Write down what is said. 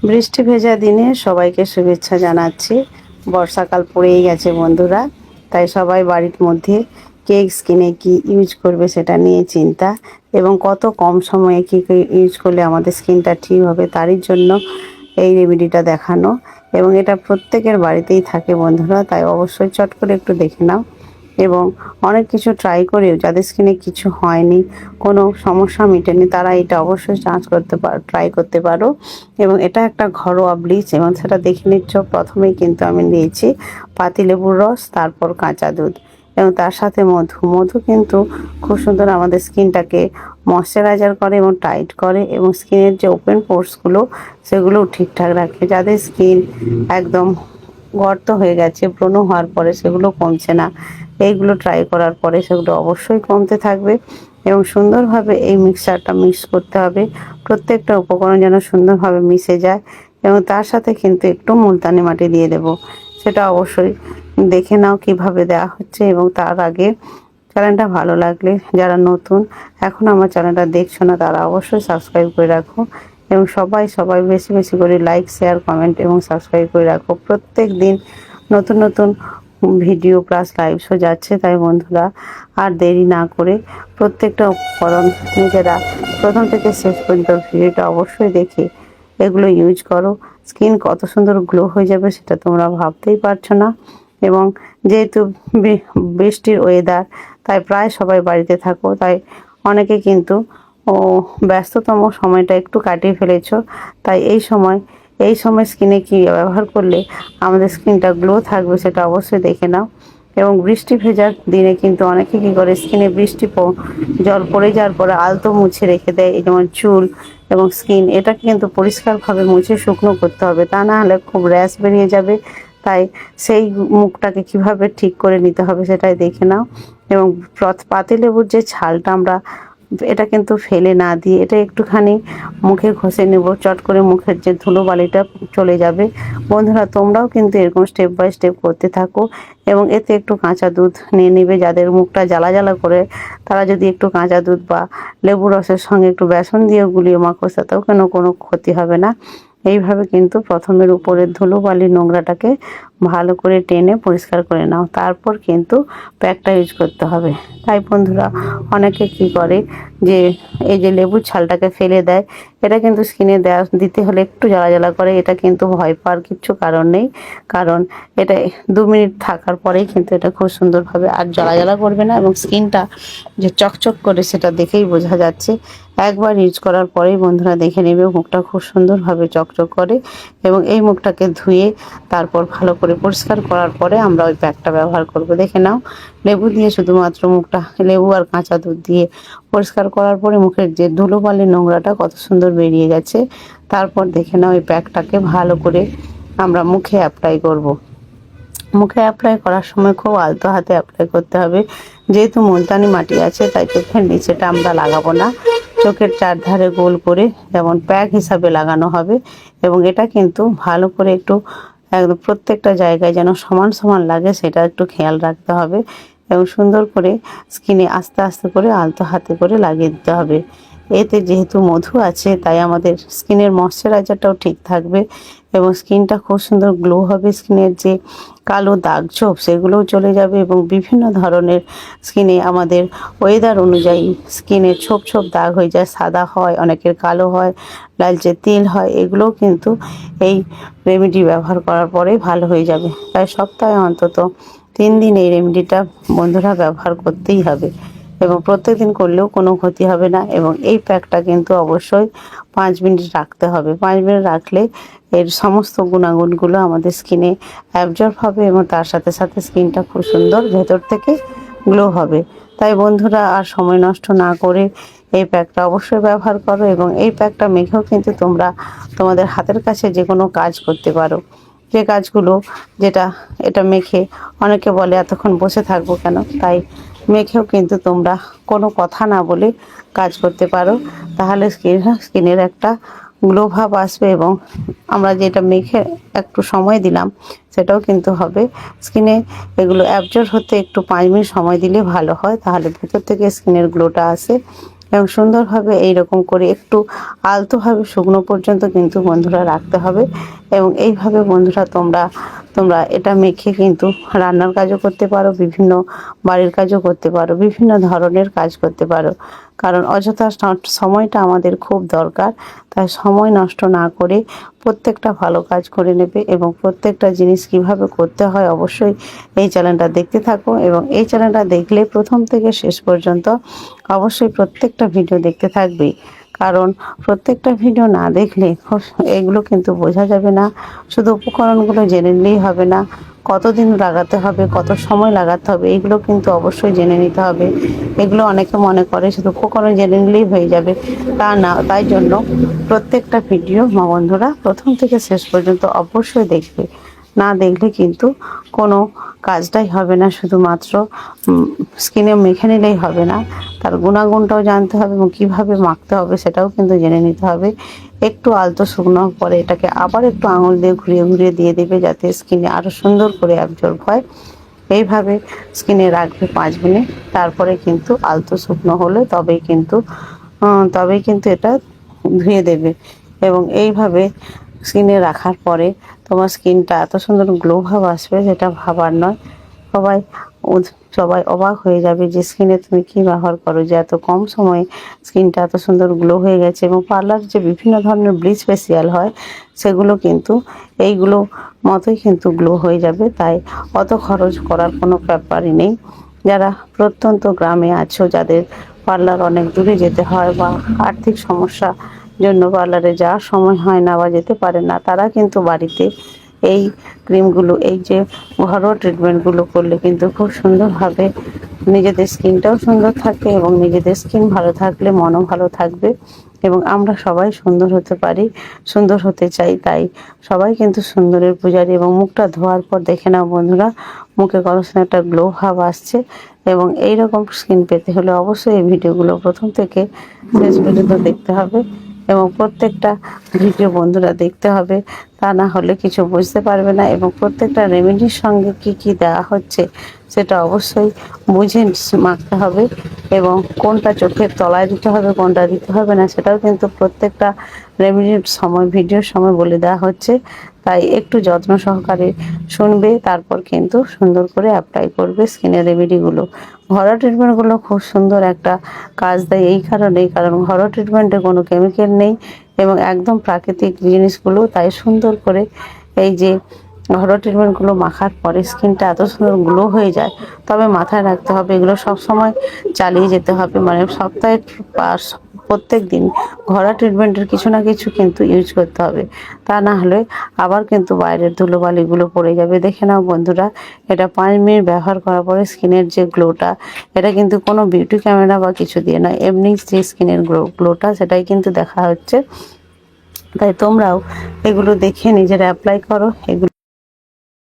বৃষ্টি ভেজা দিনে সবাইকে শুভেচ্ছা জানাচ্ছি। বর্ষাকাল পড়েই গেছে বন্ধুরা, তাই সবাই বাড়ির মধ্যে কেক স্কিনে কি ইউজ করবে সেটা নিয়ে চিন্তা, এবং কত কম সময়ে কী ইউজ করলে আমাদের স্কিনটা ঠিক হবে তারই জন্য এই রেমেডিটা দেখানো। এবং এটা প্রত্যেকের বাড়িতেই থাকে বন্ধুরা, তাই অবশ্যই চট করে একটু দেখে নাও। এবং অনেক কিছু ট্রাই করেও যাদের স্কিনে কিছু হয়নি, কোনো সমস্যা মেটেনি, তারা এটা অবশ্যই ট্রাই করতে পারো। এবং এটা একটা ঘরোয়া ব্লিচ, এবং সেটা দেখে নিচ্ছ। প্রথমেই কিন্তু আমি নিয়েছি পাতিলেবুর রস, তারপর কাঁচা দুধ, এবং তার সাথে মধু। মধু কিন্তু খুব সুন্দর আমাদের স্কিনটাকে ময়শ্চারাইজার করে এবং টাইট করে, এবং স্কিনের যে ওপেন পোর্সগুলো সেগুলোও ঠিকঠাক রাখে। যাদের স্কিন একদম গর্ত হয়ে গেছে ব্রণ হওয়ার পরে সেগুলো কমছে না, এইগুলো ট্রাই করার পরে সেগুলো অবশ্যই কমতে থাকবে। এবং সুন্দরভাবে এই মিক্সচারটা মিক্স করতে হবে, প্রত্যেকটা উপকরণ যেন সুন্দরভাবে মিশে যায়। এবং তার সাথে কিন্তু একটু মুলতানি মাটি দিয়ে দেব, সেটা অবশ্যই দেখে নাও কিভাবে দেওয়া হচ্ছে। এবং তার আগে চ্যানেলটা ভালো লাগলে, যারা নতুন এখন আমার চ্যানেলটা দেখছো না, তারা অবশ্যই সাবস্ক্রাইব করে রাখো। এবং সবাই বেশি বেশি করে লাইক, শেয়ার, কমেন্ট এবং সাবস্ক্রাইব করে রাখো। প্রত্যেক দিন নতুন নতুন ভিডিও প্লাস লাইভ শো যাচ্ছে, তাই বন্ধুরা আর দেরি না করে প্রত্যেকটা উপকরণ নিজেরা প্রথম থেকে শেষ পর্যন্ত ভিডিওটা অবশ্যই দেখে এগুলো ইউজ করো। স্কিন কত সুন্দর গ্লো হয়ে যাবে সেটা তোমরা ভাবতেই পারছো না। এবং যেহেতু বৃষ্টির ওয়েদার, তাই প্রায় সবাই বাড়িতে থাকো, তাই অনেকে কিন্তু ব্যস্ততম সময়টা একটু কাটিয়ে ফেলেছো। তাই এই সময় স্কিনে কি ব্যবহার করলে আমাদের স্কিনটা গ্লো থাকবে সেটা অবশ্যই দেখে নাও। এবং বৃষ্টি ভেজার দিনে কিন্তু অনেকে কী করে, স্কিনে জল পড়ে যাওয়ার পরে আলতো মুছে রেখে দেয়, যেমন চুল এবং স্কিন। এটাকে কিন্তু পরিষ্কারভাবে মুছে শুকনো করতে হবে, তা না হলে খুব র্যাশ বেরিয়ে যাবে। তাই সেই মুখটাকে কিভাবে ঠিক করে নিতে হবে সেটাই দেখে নাও। এবং পাতিলেবুর যে ছালটা আমরা, এটা কিন্তু ফেলে না দিয়ে এটা একটুখানি মুখে ঘষে নেব, চট করে মুখের যে ধুলোবালিটা চলে যাবে। বন্ধুরা তোমরাও কিন্তু এরকম স্টেপ বাই স্টেপ করতে থাকো। এবং এতে একটু কাঁচা দুধ নিয়ে নেবে, যাদের মুখটা জ্বালা জ্বালা করে তারা যদি একটু কাঁচা দুধ বা লেবু রসের সঙ্গে একটু বেসন দিয়ে গুলিয়ে মাখো, তাতেও কোনো ক্ষতি হবে না। এইভাবে কিন্তু প্রথমের উপরের ধুলোবালি নোংরাটাকে ভালো করে টেনে পরিষ্কার করে নাও, তারপর কিন্তু প্যাকটা ইউজ করতে হবে। তাই বন্ধুরা অনেকে কি করে যে এই যে লেবুর ছালটাকে ফেলে দেয়, এটা কিন্তু স্কিনে দিতে হলে একটু জ্বালা জ্বালা করে। এটা কিন্তু ভয় পাওয়ার কিচ্ছু কারণ নেই, কারণ এটা 2 মিনিট থাকার পরেই কিন্তু এটা খুব সুন্দরভাবে আর জ্বালা জ্বালা করবে না। এবং স্কিনটা যে চকচক করে সেটা দেখেই বোঝা যাচ্ছে। একবার ইউজ করার পরেই বন্ধুরা দেখে নেবে মুখটা খুব সুন্দরভাবে চকচক করে। এবং এই মুখটাকে ধুয়ে তারপর ভালো করে পরিষ্কার করার পরে আমরা ওই প্যাকটা ব্যবহার করব। দেখে নাও, লেবু দিয়ে শুধুমাত্র মুখটা, লেবু আর কাঁচা দুধ দিয়ে পরিষ্কার করার পরে মুখের যে ধুলোবালি নোংরাটা কত সুন্দর বেরিয়ে গেছে। তারপর দেখে নাও এই প্যাকটাকে ভালো করে আমরা মুখে অ্যাপ্লাই করব। মুখে অ্যাপ্লাই করার সময় খুব আলতো হাতে অ্যাপ্লাই করতে হবে, যেহেতু মুলতানি মাটি আছে তাই চোখের নিচেটা আমরা লাগাবো না, চোখের চারধারে গোল করে যেমন প্যাক হিসাবে লাগানো হবে। এবং এটা কিন্তু ভালো করে একটু একদম প্রত্যেকটা জায়গায় যেন সমান সমান লাগে সেটা একটু খেয়াল রাখতে হবে। এবং সুন্দর করে স্কিনে আস্তে আস্তে করে আলতো হাতে করে লাগিয়ে দিতে হবে। এতে যেহেতু মধু আছে তাই আমাদের স্কিনের ময়শ্চারাইজারটাও ঠিক থাকবে, এবং স্কিনটা খুব সুন্দর গ্লো হবে। স্কিনের যে কালো দাগ ছোপ সেগুলোও চলে যাবে, এবং বিভিন্ন ধরনের স্কিনে আমাদের ওয়েদার অনুযায়ী স্কিনে ছোপ ছোপ দাগ হয়ে যায়, সাদা হয়, অনেকের কালো হয়, লালচে তিল হয়, এগুলোও কিন্তু এই রেমেডি ব্যবহার করার পরে ভালো হয়ে যাবে। তাই সপ্তাহে অন্তত 3 দিন এই রেমেডিটা বন্ধুরা ব্যবহার করতেই হবে, এবং প্রত্যেকদিন করলেও কোনো ক্ষতি হবে না। এবং এই প্যাকটা কিন্তু অবশ্যই 5 মিনিট রাখতে হবে। 5 মিনিট রাখলে এর সমস্ত গুণাগুণগুলো আমাদের স্কিনে অ্যাবজর্ব হবে, এবং তার সাথে সাথে স্কিনটা খুব সুন্দর ভেতর থেকে গ্লো হবে। তাই বন্ধুরা আর সময় নষ্ট না করে এই প্যাকটা অবশ্যই ব্যবহার করো। এবং এই প্যাকটা মেখেও কিন্তু তোমরা তোমাদের হাতের কাছে যে কোনো কাজ করতে পারো, যে কাজগুলো এটা মেখে অনেকে বলে এতক্ষণ বসে থাকবো কেন, তাই মেখেও কিন্তু তোমরা কোনো কথা না বলে কাজ করতে পারো। তাহলে স্কিনের একটা গ্লো ভাব আসবে, এবং আমরা যেটা মেখে একটু সময় দিলাম সেটাও কিন্তু হবে। স্কিনে এগুলো অ্যাবজর্ব হতে একটু 5 মিনিট সময় দিলে ভালো হয়, তাহলে ভেতর থেকে স্কিনের গ্লোটা আসে। এবং সুন্দরভাবে এইরকম করে একটু আলতোভাবে শুকনো পর্যন্ত কিন্তু বন্ধুরা রাখতে হবে। এবং এইভাবে বন্ধুরা তোমরা এটা মেখে কিন্তু রান্নার কাজও করতে পারো, বিভিন্ন বাড়ির কাজও করতে পারো, বিভিন্ন ধরনের কাজ করতে পারো। কারণ অযথা সময়টা আমাদের খুব দরকার, তাই সময় নষ্ট না করে প্রত্যেকটা ভালো কাজ করে নেবে। এবং প্রত্যেকটা জিনিস কিভাবে করতে হয় অবশ্যই এই চ্যানেলটা দেখতে থাকো। এবং এই চ্যানেলটা দেখলে প্রথম থেকে শেষ পর্যন্ত অবশ্যই প্রত্যেকটা ভিডিও দেখতে থাকবে। কারণ প্রত্যেকটা ভিডিও না দেখলে এগুলো কিন্তু বোঝা যাবে না। শুধু উপকরণগুলো জেনে নিলেই হবে না, কতদিন লাগাতে হবে, কত সময় লাগাতে হবে, এগুলো কিন্তু অবশ্যই জেনে নিতে হবে। এগুলো অনেকে মনে করে শুধু উপকরণ জেনে নিলেই হয়ে যাবে, তা না। তাই জন্য প্রত্যেকটা ভিডিও মা বন্ধুরা প্রথম থেকে শেষ পর্যন্ত অবশ্যই দেখবে। না দেখলে কিন্তু কোনো কাজটাই হবে না। শুধুমাত্র স্কিনে মেখে নিলেই হবে না, তার গুণাগুণটাও জানতে হবে এবং কীভাবে মাখতে হবে সেটাও কিন্তু জেনে নিতে হবে। একটু আলতো শুকনো পরে এটাকে আবার একটু আঙুল দিয়ে ঘুরিয়ে ঘুরিয়ে দিয়ে দেবে, যাতে স্কিনে আরও সুন্দর করে অ্যাবজর্ব হয়। এইভাবে স্কিনে রাখবে 5 মিনিট। তারপরে কিন্তু আলতো শুকনো হলে তবেই কিন্তু এটা ধুয়ে দেবে। এবং এইভাবে স্কিনে রাখার পরে তোমার স্কিনটা এত সুন্দর গ্লো ভাব আসবে, যেটা ভাবার নয়। সবাই সবাই অবাক হয়ে যাবে যে স্কিনে তুমি কী ব্যবহার করো, যে এত কম সময়ে স্কিনটা এত সুন্দর গ্লো হয়ে গেছে। এবং পার্লার যে বিভিন্ন ধরনের ব্লিচ ফেসিয়াল হয় সেগুলো কিন্তু এইগুলো মতোই কিন্তু গ্লো হয়ে যাবে, তাই অত খরচ করার কোনো ব্যাপারই নেই। যারা প্রত্যন্ত গ্রামে আছো, যাদের পার্লার অনেক দূরে যেতে হয় বা আর্থিক সমস্যা জন্য পার্লারে যাওয়ার সময় হয় না বা যেতে পারে না, তারা কিন্তু বাড়িতে এই ক্রিমগুলো, এই যে ঘরোয়া ট্রিটমেন্টগুলো করলে কিন্তু খুব সুন্দরভাবে নিজেদের স্কিনটাও সুন্দর থাকে এবং নিজেদের স্কিন ভালো থাকলে মনও ভালো থাকবে। এবং আমরা সবাই সুন্দর হতে পারি, সুন্দর হতে চাই, তাই সবাই কিন্তু সুন্দরের পূজারী। এবং মুখটা ধোয়ার পর দেখে নাও বন্ধুরা, মুখে কত সুন্দর একটা গ্লো ভাব আসছে। এবং এইরকম স্কিন পেতে হলে অবশ্যই এই ভিডিওগুলো প্রথম থেকে শেষ পর্যন্ত দেখতে হবে এবং প্রত্যেকটা ভিডিও বন্ধুরা দেখতে হবে, তা না হলে কিছু বুঝতে পারবে না। এবং প্রত্যেকটা রেমেডির সঙ্গে কি কি দেওয়া হচ্ছে সেটা অবশ্যই বুঝে মাখতে হবে। এবং কোনটা চোখের তলায় দিতে হবে, কোনটা দিতে হবে না, সেটাও কিন্তু প্রত্যেকটা রেমেডির সময়, ভিডিওর সময় বলে দেওয়া হচ্ছে। তাই একটু যত্ন সহকারে শুনবে, তারপর কিন্তু সুন্দর করে অ্যাপ্লাই করবে স্কিনের রেমেডিগুলো। ঘরোয়া ট্রিটমেন্টগুলো খুব সুন্দর একটা কাজ দেয় কারণ ঘরোয়া ট্রিটমেন্টে কোনো কেমিক্যাল নেই এবং একদম প্রাকৃতিক জিনিসগুলো, তাই সুন্দর করে এই যে ঘরোয়া ট্রিটমেন্টগুলো মাখার পরে স্কিনটা এত সুন্দর গ্লো হয়ে যায়। তবে মাথায় রাখতে হবে এগুলো সবসময় চালিয়ে যেতে হবে, মানে সপ্তাহে প্রত্যেক দিন ঘরোয়া ট্রিটমেন্টের কিছু না কিছু কিন্তু ইউজ করতে হবে, তা না হলে আবার কিন্তু বাইরের ধুলোবালিগুলো পড়ে যাবে। দেখে নাও বন্ধুরা, এটা 5 মিনিট ব্যবহার করার পরে স্কিনের যে গ্লোটা, এটা কিন্তু কোনো বিউটি ক্যামেরা বা কিছু দিয়ে নয়, এমনি যে স্কিনের গ্লোটা সেটাই কিন্তু দেখা হচ্ছে। তাই তোমরাও এগুলো দেখে নিজেরা অ্যাপ্লাই করো। এগুলো